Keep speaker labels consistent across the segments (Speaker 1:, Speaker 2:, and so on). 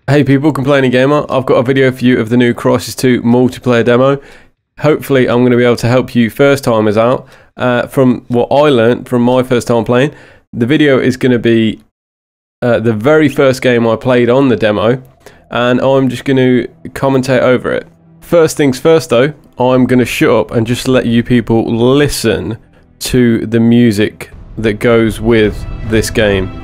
Speaker 1: Hey people, Complaining Gamer, I've got a video for you of the new Crysis 2 multiplayer demo. Hopefully I'm going to be able to help you first timers out. From what I learned from my first time playing, the video is going to be the very first game I played on the demo, and I'm just going to commentate over it. First things first though, I'm going to shut up and just let you people listen to the music that goes with this game.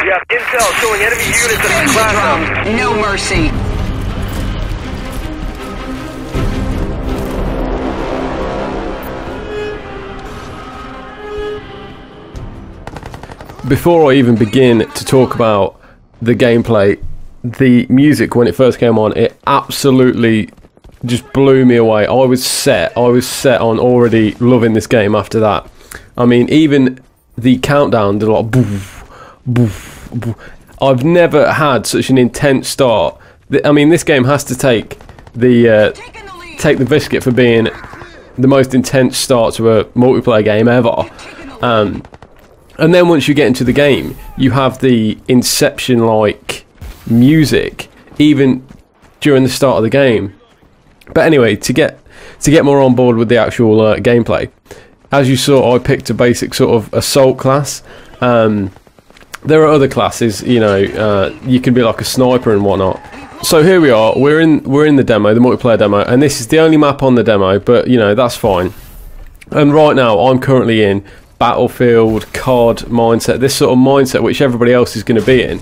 Speaker 2: We have intel showing enemy units at the class.
Speaker 3: No mercy.
Speaker 1: Before I even begin to talk about the gameplay, the music when it first came on, it absolutely just blew me away. I was set on already loving this game after that. I mean, even the countdown did like boof, boof. I've never had such an intense start. I mean, this game has to take the biscuit for being the most intense start to a multiplayer game ever. And then once you get into the game, you have the Inception-like music, even during the start of the game. But anyway, to get more on board with the actual gameplay, as you saw, I picked a basic sort of assault class. There are other classes, you know, you can be like a sniper and whatnot. So here we are, we're in the demo, the multiplayer demo, and this is the only map on the demo, but you know, that's fine. And right now, I'm currently in Battlefield, COD mindset, this sort of mindset which everybody else is going to be in.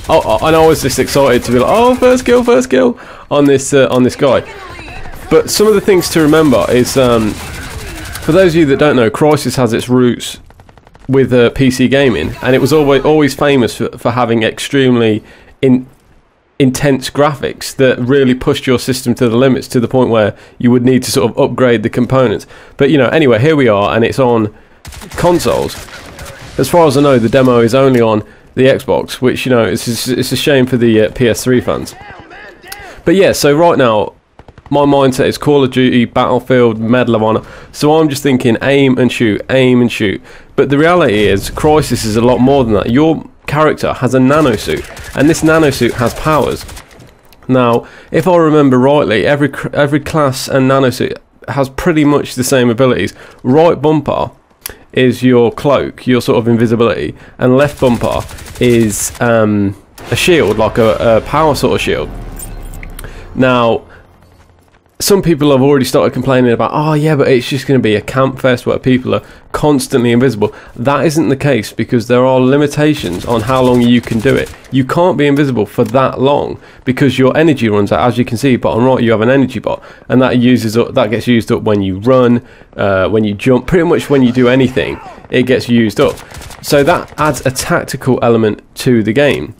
Speaker 1: And I was just excited to be like, oh, first kill on this guy. But some of the things to remember is, for those of you that don't know, Crysis has its roots with PC gaming, and it was always famous for having extremely intense graphics that really pushed your system to the limits, to the point where you would need to sort of upgrade the components. But you know, anyway, here we are, and it's on consoles. As far as I know, the demo is only on the Xbox, which, you know, it's a shame for the PS3 fans. But yeah, so right now my mindset is Call of Duty, Battlefield, Medal of Honor. So I'm just thinking aim and shoot, aim and shoot. But the reality is, Crysis is a lot more than that. Your character has a nanosuit, and this nanosuit has powers. Now, if I remember rightly, every class and nanosuit has pretty much the same abilities. Right bumper is your cloak, your sort of invisibility, and left bumper is a shield, like a power sort of shield. Now, some people have already started complaining about, oh yeah, but it's just going to be a camp fest where people are constantly invisible. That isn't the case, because there are limitations on how long you can do it. You can't be invisible for that long because your energy runs out. As you can see, bottom right, you have an energy bar, and that gets used up when you run, when you jump, pretty much when you do anything, it gets used up. So that adds a tactical element to the game.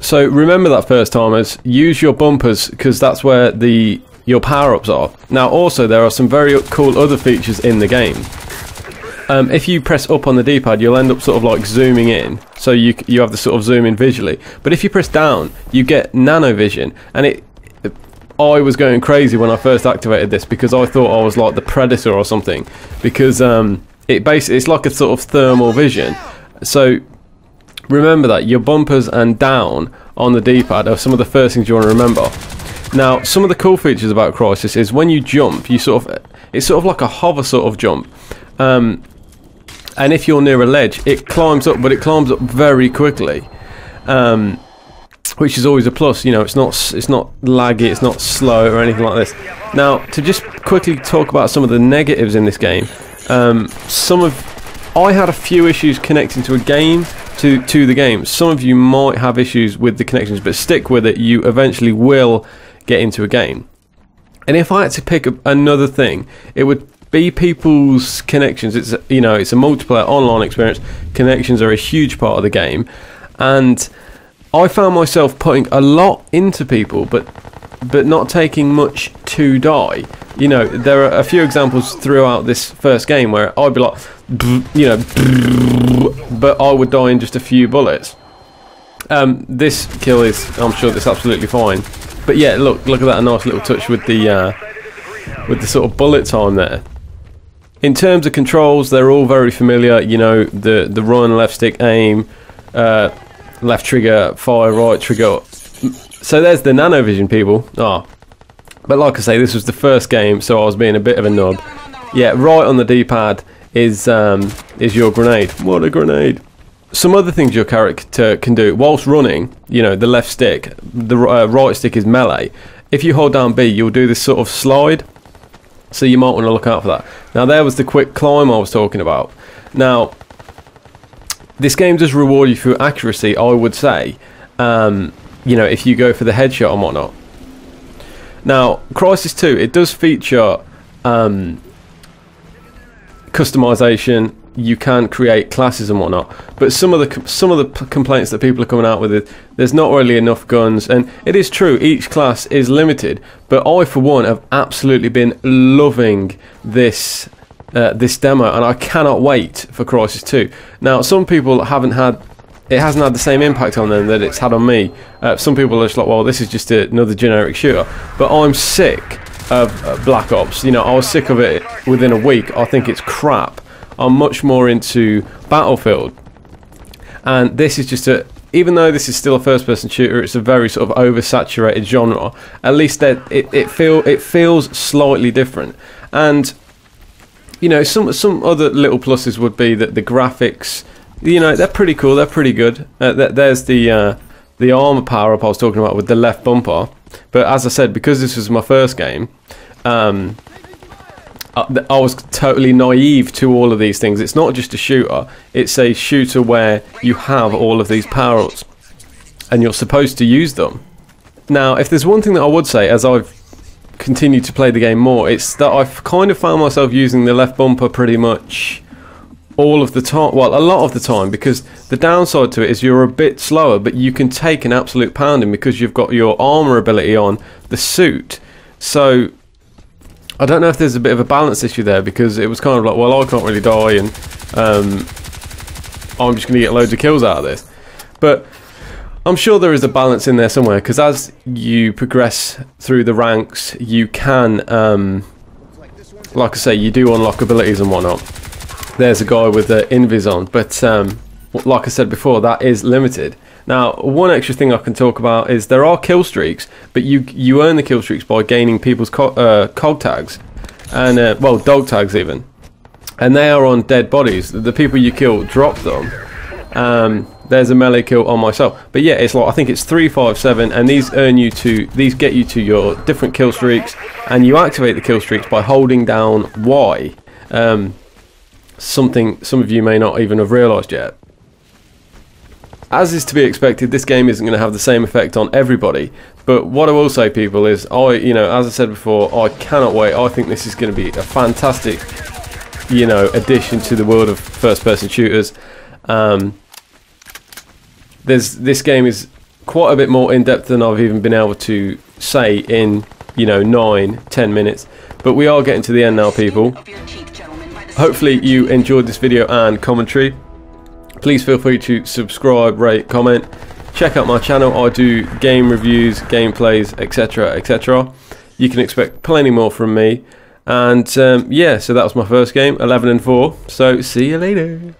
Speaker 1: So remember that, first timers, use your bumpers, because that's where your power-ups are. Now also, there are some very cool other features in the game. If you press up on the D-pad, you'll end up sort of like zooming in, so you have the sort of zoom in visually. But if you press down, you get nano vision, and I was going crazy when I first activated this, because I thought I was like the Predator or something, because it's like a sort of thermal vision. So remember that your bumpers and down on the D-pad are some of the first things you want to remember. Now, some of the cool features about Crysis is when you jump, it's sort of like a hover sort of jump. And if you're near a ledge, it climbs up, but it climbs up very quickly, which is always a plus. You know, it's not laggy, it's not slow or anything like this. Now, to just quickly talk about some of the negatives in this game, I had a few issues connecting to a game, to the game. Some of you might have issues with the connections, but stick with it. You eventually will get into a game. And if I had to pick another thing, it would be people's connections. It's a multiplayer online experience. Connections are a huge part of the game, and I found myself putting a lot into people, but but not taking much to die. You know, there are a few examples throughout this first game where I'd be like, you know, but I would die in just a few bullets. This kill is, I'm sure, that's absolutely fine. But yeah, look at that, a nice little touch with the sort of bullet time there. In terms of controls, they're all very familiar. You know, the run, left stick, aim, left trigger, fire, right trigger. So there's the nanovision, people. But like I say, this was the first game, so I was being a bit of a nub. Yeah, right on the D-pad is your grenade. What a grenade! Some other things your character can do whilst running. You know, the left stick, the right stick is melee. If you hold down B, you'll do this sort of slide. So you might want to look out for that. Now there was the quick climb I was talking about. Now, this game does reward you for accuracy, I would say. You know, if you go for the headshot and whatnot. Now, Crysis 2, it does feature customization. You can create classes and whatnot, but some of the complaints that people are coming out with is there's not really enough guns, and it is true, each class is limited. But I, for one, have absolutely been loving this this demo, and I cannot wait for Crysis 2. Now, some people hasn't had the same impact on them that it's had on me. Some people are just like, well, this is just another generic shooter. But I'm sick of Black Ops. You know, I was sick of it within a week. I think it's crap. I'm much more into Battlefield, and this is just even though this is still a first-person shooter, it's a very sort of oversaturated genre. At least it feels slightly different. And you know, some other little pluses would be that the graphics, you know, they're pretty cool, they're pretty good. There's the armor power up I was talking about with the left bumper. But as I said, because this was my first game, I was totally naive to all of these things. It's not just a shooter, it's a shooter where you have all of these power-ups and you're supposed to use them. Now, if there's one thing that I would say as I've continued to play the game more, it's that I've kind of found myself using the left bumper pretty much all of the time, well, a lot of the time, because the downside to it is you're a bit slower, but you can take an absolute pounding because you've got your armor ability on the suit. So I don't know if there's a bit of a balance issue there, because it was kind of like, well, I can't really die, and I'm just going to get loads of kills out of this. But I'm sure there is a balance in there somewhere, because as you progress through the ranks, you can, like I say, you do unlock abilities and whatnot. There's a guy with the invis on, but like I said before, that is limited. Now, one extra thing I can talk about is there are kill streaks, but you earn the kill streaks by gaining people's cog tags, and well, dog tags even, and they are on dead bodies. The people you kill drop them. There's a melee kill on myself, but yeah, it's like, I think it's 3, 5, 7, and these get you to your different kill streaks, and you activate the kill streaks by holding down Y. Something some of you may not even have realised yet. As is to be expected, this game isn't going to have the same effect on everybody, but what I will say, people, is you know, as I said before, I cannot wait. I think this is going to be a fantastic, you know, addition to the world of first-person shooters. This game is quite a bit more in-depth than I've even been able to say in, you know, 9-10 minutes, but we are getting to the end now, people. Hopefully you enjoyed this video and commentary. Please feel free to subscribe, rate, comment. Check out my channel. I do game reviews, gameplays, etc, etc. You can expect plenty more from me. And yeah, so that was my first game, 11 and 4. So see you later.